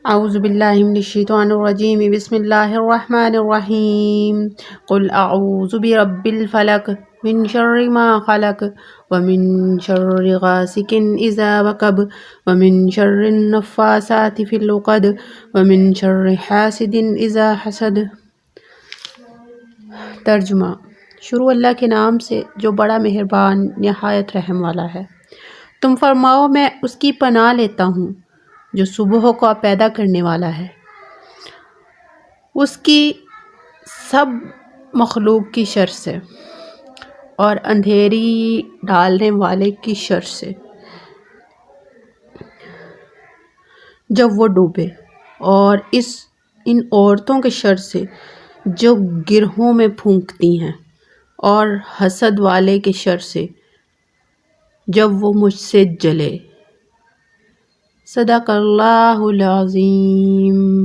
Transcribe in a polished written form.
اعوذ باللہ من الشیطان الرجیم بسم اللہ الرحمن الرحیم قل اعوذ برب الفلق من شر ما خلق ومن شر غاسق اذا وقب ومن شر النفاثات في العقد ومن شر حاسد اذا حسد۔ ترجمہ۔ شروع اللہ کے نام سے جو بڑا مہربان نہایت رحم والا ہے۔ تم فرماؤ میں اس کی پناہ لیتا ہوں جو صبح کو پیدا کرنے والا ہے، اس کی سب مخلوق کی شر سے اور اندھیری ڈالنے والے کی شر سے جب وہ ڈوبے، اور ان عورتوں کے شر سے جو گرہوں میں پھونکتی ہیں، اور حسد والے کے شر سے جب وہ مجھ سے جلے۔ صدق اللہ العظیم۔